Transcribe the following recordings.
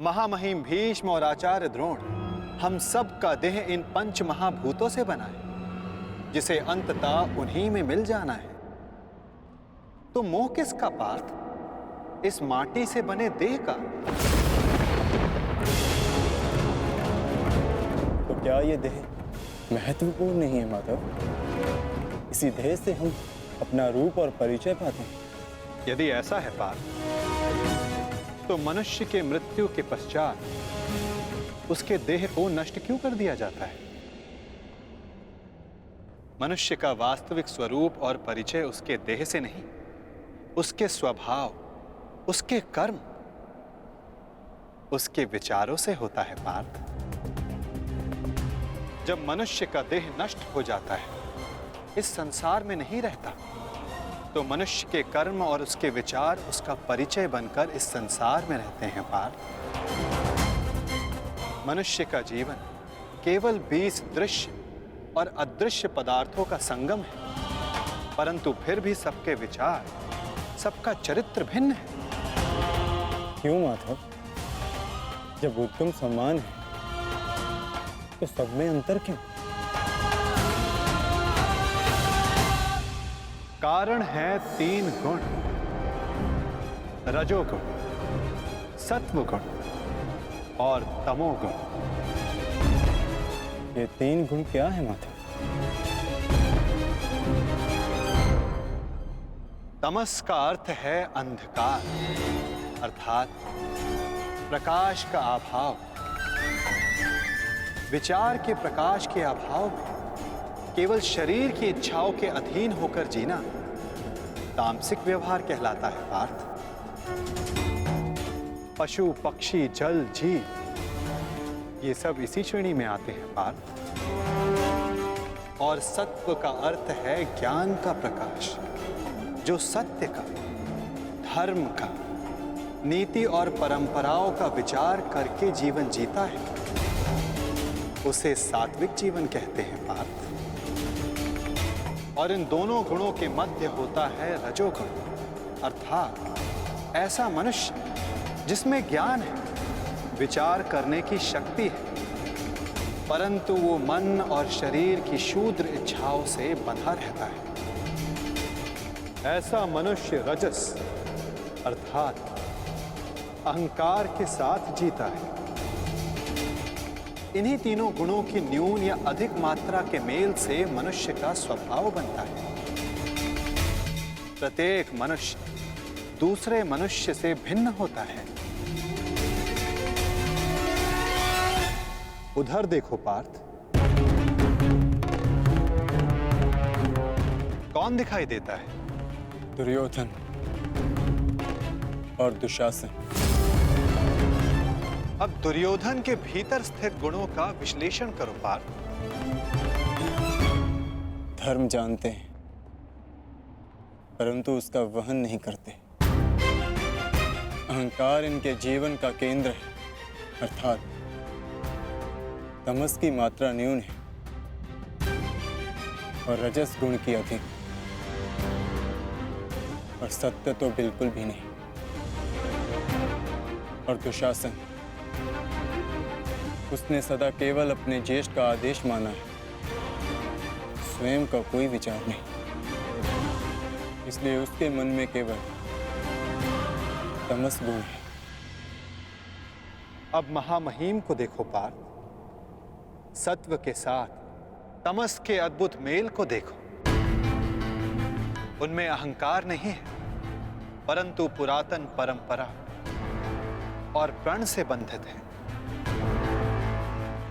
महामहिम भीष्म और आचार्य द्रोण, हम सब का देह इन पंच महाभूतों से बना है, जिसे अंततः उन्हीं में मिल जाना है। तो मोह किसका पार्थ, इस माटी से बने देह का? तो क्या ये देह महत्वपूर्ण नहीं है माधव? इसी देह से हम अपना रूप और परिचय पाते हैं। यदि ऐसा है पार्थ, तो मनुष्य के मृत्यु के पश्चात उसके देह को नष्ट क्यों कर दिया जाता है? मनुष्य का वास्तविक स्वरूप और परिचय उसके देह से नहीं, उसके स्वभाव, उसके कर्म, उसके विचारों से होता है पार्थ। जब मनुष्य का देह नष्ट हो जाता है, इस संसार में नहीं रहता, तो मनुष्य के कर्म और उसके विचार उसका परिचय बनकर इस संसार में रहते हैं पार्थ। मनुष्य का जीवन केवल 20 दृश्य और अदृश्य पदार्थों का संगम है, परंतु फिर भी सबके विचार, सबका चरित्र भिन्न है। क्यों माधव? जब उत्तम समान है तो सब में अंतर क्यों? कारण है 3 गुण, रजोगुण, सत्वगुण और तमोगुण। ये 3 गुण क्या है माधव? तमस का अर्थ है अंधकार, अर्थात प्रकाश का अभाव। विचार के प्रकाश के अभाव में केवल शरीर की इच्छाओं के अधीन होकर जीना तामसिक व्यवहार कहलाता है पार्थ। पशु, पक्षी, जल, जीव, ये सब इसी श्रेणी में आते हैं पार्थ। और सत्व का अर्थ है ज्ञान का प्रकाश, जो सत्य का, धर्म का, नीति और परंपराओं का विचार करके जीवन जीता है, उसे सात्विक जीवन कहते हैं पार्थ। और इन दोनों गुणों के मध्य होता है रजोगुण, अर्थात ऐसा मनुष्य जिसमें ज्ञान है, विचार करने की शक्ति है, परंतु वो मन और शरीर की क्षुद्र इच्छाओं से बंधा रहता है। ऐसा मनुष्य रजस अर्थात अहंकार के साथ जीता है। इन्हीं तीनों गुणों की न्यून या अधिक मात्रा के मेल से मनुष्य का स्वभाव बनता है। प्रत्येक मनुष्य दूसरे मनुष्य से भिन्न होता है। उधर देखो पार्थ, कौन दिखाई देता है? दुर्योधन और दुशासन। अब दुर्योधन के भीतर स्थित गुणों का विश्लेषण करो पार्थ। धर्म जानते हैं, परंतु उसका वहन नहीं करते। अहंकार इनके जीवन का केंद्र है, अर्थात तमस की मात्रा न्यून है और रजस गुण की अधिक, और सत्य तो बिल्कुल भी नहीं। और दुशासन, उसने सदा केवल अपने ज्येष्ठ का आदेश माना है, स्वयं का कोई विचार नहीं। इसलिए उसके मन में केवल तमस गुण है। अब महामहिम को देखो पार्थ, सत्व के साथ तमस के अद्भुत मेल को देखो। उनमें अहंकार नहीं है, परंतु पुरातन परंपरा और प्रण से बंधित है।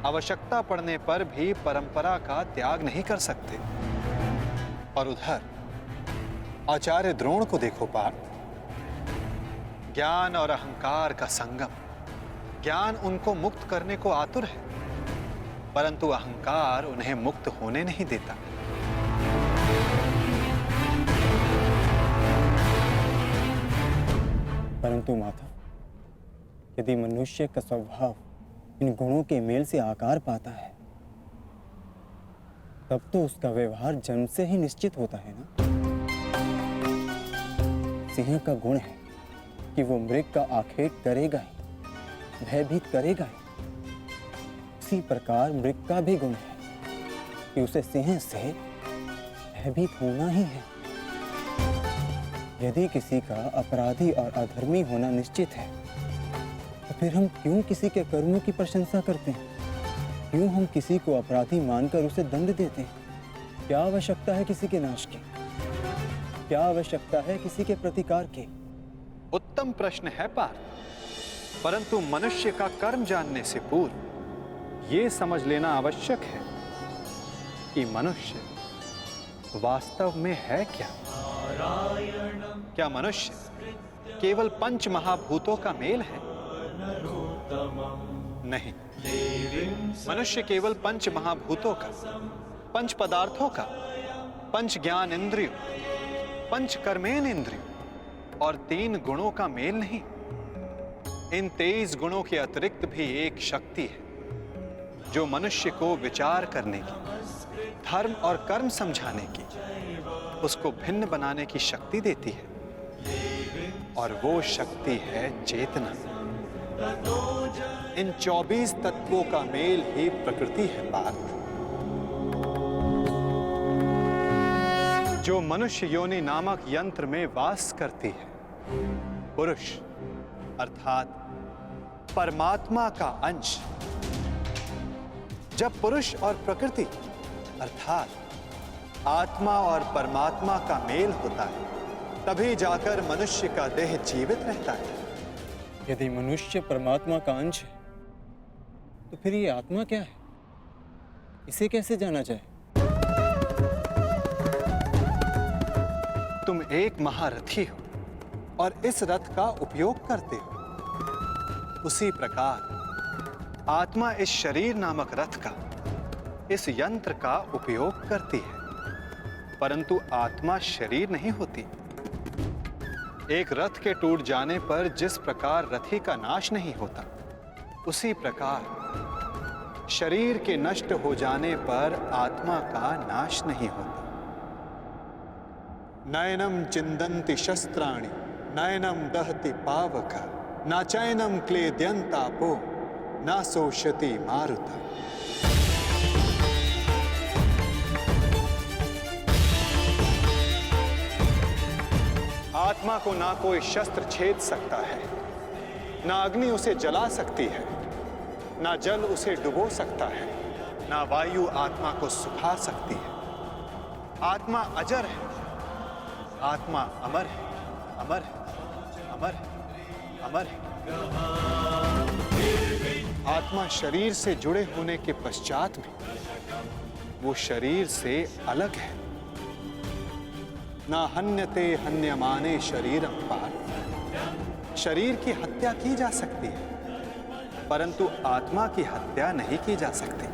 आवश्यकता पड़ने पर भी परंपरा का त्याग नहीं कर सकते। और उधर आचार्य द्रोण को देखो पार्थ, ज्ञान और अहंकार का संगम। ज्ञान उनको मुक्त करने को आतुर है, परंतु अहंकार उन्हें मुक्त होने नहीं देता। परंतु माधव, यदि मनुष्य का स्वभाव इन गुणों के मेल से आकार पाता है, तब तो उसका व्यवहार जन्म से ही निश्चित होता है ना। सिंह का गुण है कि वो मृग का आखेट करेगा ही, भयभीत करेगा ही। इसी प्रकार मृग का भी गुण है कि उसे सिंह से भयभीत होना ही है। यदि किसी का अपराधी और अधर्मी होना निश्चित है, तो फिर हम क्यों किसी के कर्मों की प्रशंसा करते हैं? क्यों हम किसी को अपराधी मानकर उसे दंड देते हैं? क्या आवश्यकता है किसी के नाश की? क्या आवश्यकता है किसी के प्रतिकार की? उत्तम प्रश्न है पार्थ, परंतु मनुष्य का कर्म जानने से पूर्व यह समझ लेना आवश्यक है कि मनुष्य वास्तव में है क्या। क्या मनुष्य केवल पंच महाभूतों का मेल है? नहीं, मनुष्य केवल पंच महाभूतों का, पंच पदार्थों का, पंच ज्ञान इंद्रियों, पंच कर्मेन इंद्रियों और 3 गुणों का मेल नहीं। इन 23 गुणों के अतिरिक्त भी एक शक्ति है जो मनुष्य को विचार करने की, धर्म और कर्म समझाने की, उसको भिन्न बनाने की शक्ति देती है, और वो शक्ति है चेतना। इन 24 तत्वों का मेल ही प्रकृति है पार्थ, जो मनुष्य योनि नामक यंत्र में वास करती है। पुरुष अर्थात परमात्मा का अंश। जब पुरुष और प्रकृति अर्थात आत्मा और परमात्मा का मेल होता है, तभी जाकर मनुष्य का देह जीवित रहता है। यदि मनुष्य परमात्मा का अंश है, तो फिर ये आत्मा क्या है? इसे कैसे जाना जाए? तुम एक महारथी हो और इस रथ का उपयोग करते हो। उसी प्रकार आत्मा इस शरीर नामक रथ का, इस यंत्र का उपयोग करती है, परंतु आत्मा शरीर नहीं होती। एक रथ के टूट जाने पर जिस प्रकार रथी का नाश नहीं होता, उसी प्रकार शरीर के नष्ट हो जाने पर आत्मा का नाश नहीं होता। नयनम चिंदन्ति शस्त्राणि नयनम दहति पावक न चैनम क्लेद्यन्तापो न शोष्यति मारुता। आत्मा को ना कोई शस्त्र छेद सकता है, ना अग्नि उसे जला सकती है, ना जल उसे डुबो सकता है, ना वायु आत्मा को सुखा सकती है। आत्मा अजर है, आत्मा अमर है, अमर है, अमर है, अमर है। आत्मा शरीर से जुड़े होने के पश्चात भी वो शरीर से अलग है। ना हन्यते हन्यमाने शरीरम पार्थ। शरीर की हत्या की जा सकती है, परंतु आत्मा की हत्या नहीं की जा सकती।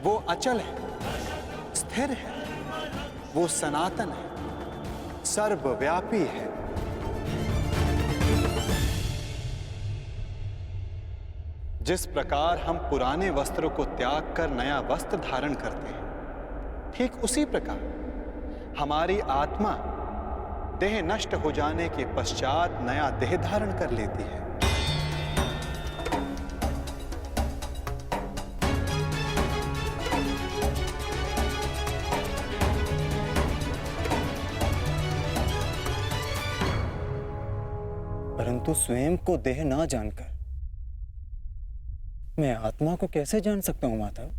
वो अचल है, स्थिर है, वो सनातन है, सर्वव्यापी है। जिस प्रकार हम पुराने वस्त्रों को त्याग कर नया वस्त्र धारण करते हैं, ठीक उसी प्रकार हमारी आत्मा देह नष्ट हो जाने के पश्चात नया देह धारण कर लेती है। परंतु स्वयं को देह ना जानकर मैं आत्मा को कैसे जान सकता हूं माधव?